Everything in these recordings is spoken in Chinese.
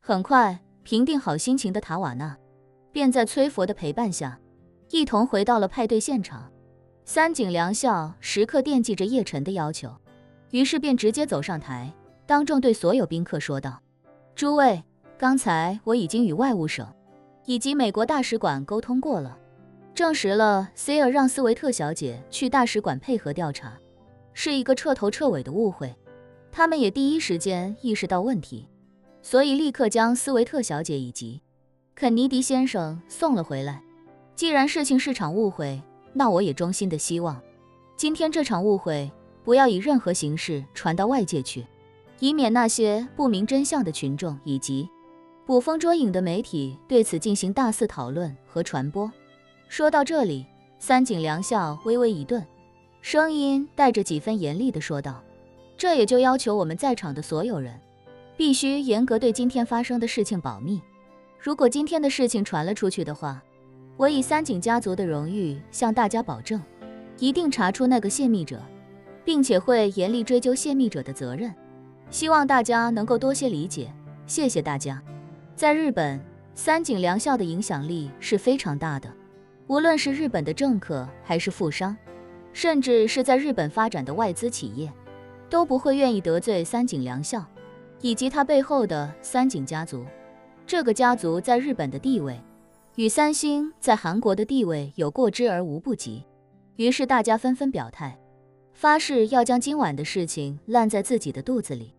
很快，平定好心情的塔瓦纳便在崔佛的陪伴下，一同回到了派对现场。三井良校时刻惦记着叶晨的要求，于是便直接走上台，当众对所有宾客说道：诸位，刚才我已经与外务省以及美国大使馆沟通过了，证实了塞尔让斯维特小姐去大使馆配合调查是一个彻头彻尾的误会，他们也第一时间意识到问题，所以立刻将斯维特小姐以及肯尼迪先生送了回来。既然事情是场误会，那我也衷心的希望今天这场误会不要以任何形式传到外界去，以免那些不明真相的群众以及捕风捉影的媒体对此进行大肆讨论和传播。说到这里，三井良校微微一顿，声音带着几分严厉地说道：这也就要求我们在场的所有人必须严格对今天发生的事情保密。如果今天的事情传了出去的话，我以三井家族的荣誉向大家保证，一定查出那个泄密者，并且会严厉追究泄密者的责任。希望大家能够多些理解，谢谢大家。在日本，三井良校的影响力是非常大的，无论是日本的政客还是富商，甚至是在日本发展的外资企业，都不会愿意得罪三井良校以及他背后的三井家族。这个家族在日本的地位与三星在韩国的地位有过之而无不及，于是大家纷纷表态，发誓要将今晚的事情烂在自己的肚子里。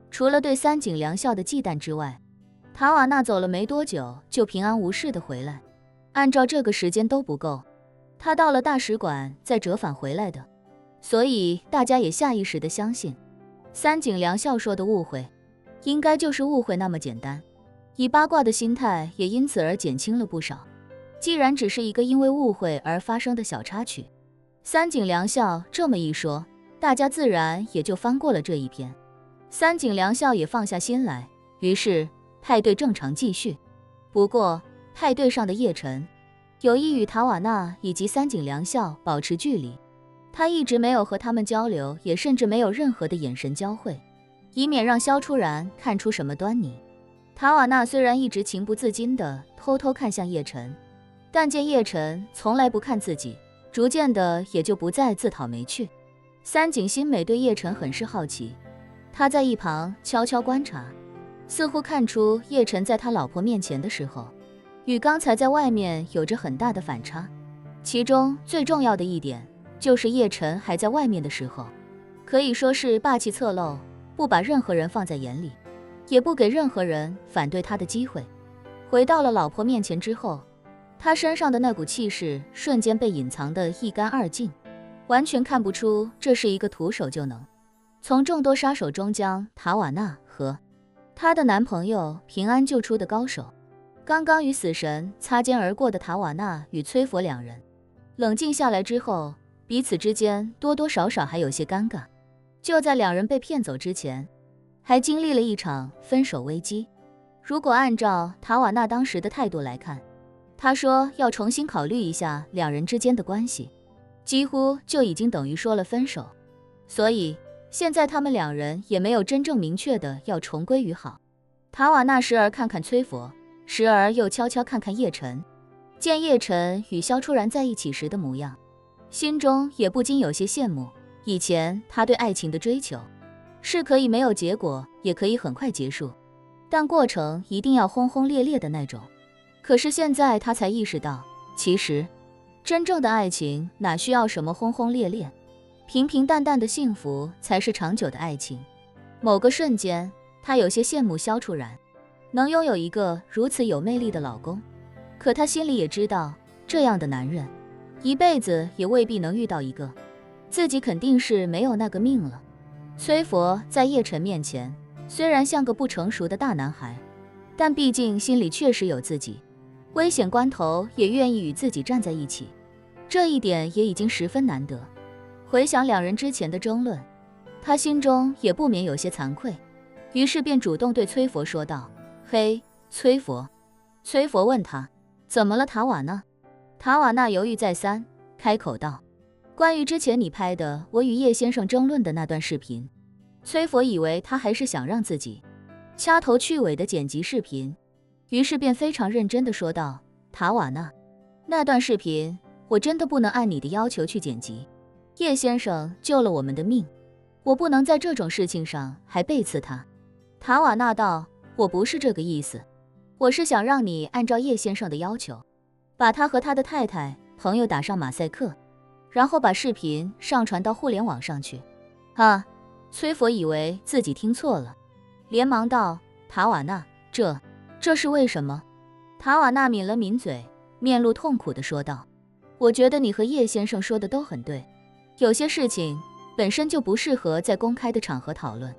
除了对三井良校的忌惮之外，塔瓦纳走了没多久就平安无事的回来，按照这个时间都不够，他到了大使馆再折返回来的，所以大家也下意识的相信三井良校说的误会应该就是误会那么简单，以八卦的心态也因此而减轻了不少。既然只是一个因为误会而发生的小插曲，三井良校这么一说，大家自然也就翻过了这一篇。三井良校也放下心来，于是派对正常继续。不过派对上的叶晨有意与塔瓦纳以及三井良校保持距离，他一直没有和他们交流，也甚至没有任何的眼神交汇，以免让萧初然看出什么端倪。塔瓦纳虽然一直情不自禁地偷偷看向叶晨，但见叶晨从来不看自己，逐渐的也就不再自讨没趣。三井新美对叶晨很是好奇，他在一旁悄悄观察，似乎看出叶晨在他老婆面前的时候与刚才在外面有着很大的反差。其中最重要的一点就是叶晨还在外面的时候可以说是霸气侧漏，不把任何人放在眼里，也不给任何人反对他的机会。回到了老婆面前之后，他身上的那股气势瞬间被隐藏得一干二净，完全看不出这是一个徒手就能从众多杀手中将塔瓦纳和她的男朋友平安救出的高手。刚刚与死神擦肩而过的塔瓦纳与崔佛两人冷静下来之后，彼此之间多多少少还有些尴尬。就在两人被骗走之前，还经历了一场分手危机。如果按照塔瓦纳当时的态度来看，他说要重新考虑一下两人之间的关系，几乎就已经等于说了分手。所以现在他们两人也没有真正明确的要重归于好。塔瓦纳时而看看崔佛，时而又悄悄看看叶晨，见叶晨与萧初然在一起时的模样，心中也不禁有些羡慕。以前他对爱情的追求是可以没有结果，也可以很快结束，但过程一定要轰轰烈烈的那种。可是现在他才意识到，其实真正的爱情哪需要什么轰轰烈烈，平平淡淡的幸福才是长久的爱情。某个瞬间，他有些羡慕萧初然能拥有一个如此有魅力的老公，可他心里也知道，这样的男人一辈子也未必能遇到一个，自己肯定是没有那个命了。崔佛在叶晨面前虽然像个不成熟的大男孩，但毕竟心里确实有自己，危险关头也愿意与自己站在一起，这一点也已经十分难得。回想两人之前的争论，他心中也不免有些惭愧，于是便主动对崔佛说道：嘿，崔佛。崔佛问他，怎么了塔瓦纳？塔瓦纳犹豫再三，开口道，关于之前你拍的我与叶先生争论的那段视频。崔佛以为他还是想让自己掐头去尾的剪辑视频，于是便非常认真地说道：“塔瓦纳，那段视频我真的不能按你的要求去剪辑。叶先生救了我们的命，我不能在这种事情上还背刺他。”塔瓦纳道：“我不是这个意思，我是想让你按照叶先生的要求，把他和他的太太、朋友打上马赛克，然后把视频上传到互联网上去。”啊！崔佛以为自己听错了，连忙道：“塔瓦纳，这是为什么？”塔瓦纳抿了抿嘴，面露痛苦地说道：“我觉得你和叶先生说的都很对，有些事情本身就不适合在公开的场合讨论，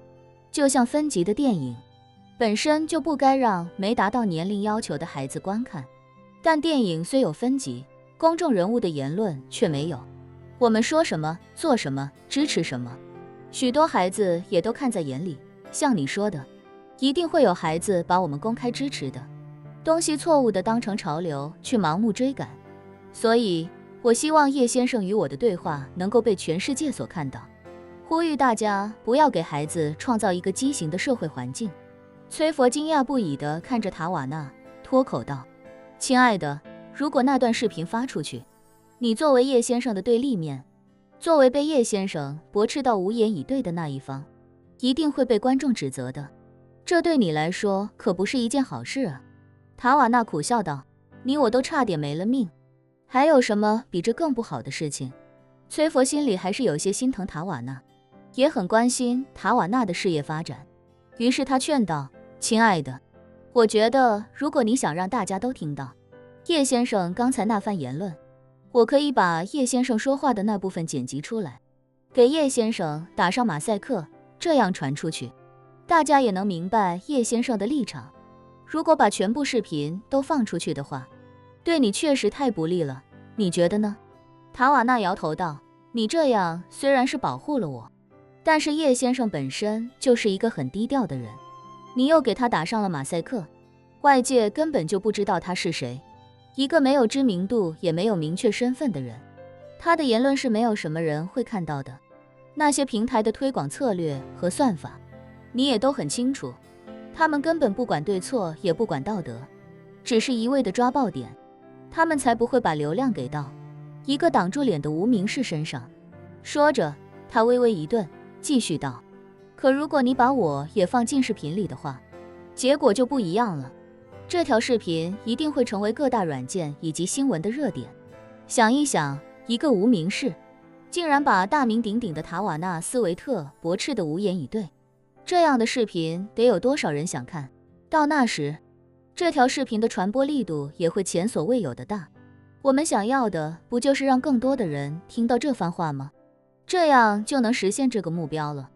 就像分级的电影，本身就不该让没达到年龄要求的孩子观看。但电影虽有分级，公众人物的言论却没有。我们说什么、做什么、支持什么，许多孩子也都看在眼里。像你说的，一定会有孩子把我们公开支持的东西错误地当成潮流去盲目追赶。所以我希望叶先生与我的对话能够被全世界所看到，呼吁大家不要给孩子创造一个畸形的社会环境。”崔佛惊讶不已地看着塔瓦纳，脱口道：“亲爱的，如果那段视频发出去，你作为叶先生的对立面，作为被叶先生驳斥到无言以对的那一方，一定会被观众指责的。这对你来说可不是一件好事啊。”塔瓦纳苦笑道：“你我都差点没了命，还有什么比这更不好的事情？”崔佛心里还是有些心疼塔瓦纳，也很关心塔瓦纳的事业发展，于是他劝道：“亲爱的，我觉得如果你想让大家都听到叶先生刚才那番言论，我可以把叶先生说话的那部分剪辑出来，给叶先生打上马赛克，这样传出去，大家也能明白叶先生的立场。如果把全部视频都放出去的话，对你确实太不利了，你觉得呢？”塔瓦纳摇头道：“你这样虽然是保护了我，但是叶先生本身就是一个很低调的人，你又给他打上了马赛克，外界根本就不知道他是谁，一个没有知名度也没有明确身份的人，他的言论是没有什么人会看到的。那些平台的推广策略和算法，你也都很清楚，他们根本不管对错，也不管道德，只是一味的抓爆点，他们才不会把流量给到一个挡住脸的无名氏身上。”说着，他微微一顿，继续道：“可如果你把我也放进视频里的话，结果就不一样了。这条视频一定会成为各大软件以及新闻的热点。想一想，一个无名氏竟然把大名鼎鼎的塔瓦纳斯维特驳斥得无言以对，这样的视频得有多少人想看？到那时，这条视频的传播力度也会前所未有的大。我们想要的不就是让更多的人听到这番话吗？这样就能实现这个目标了。”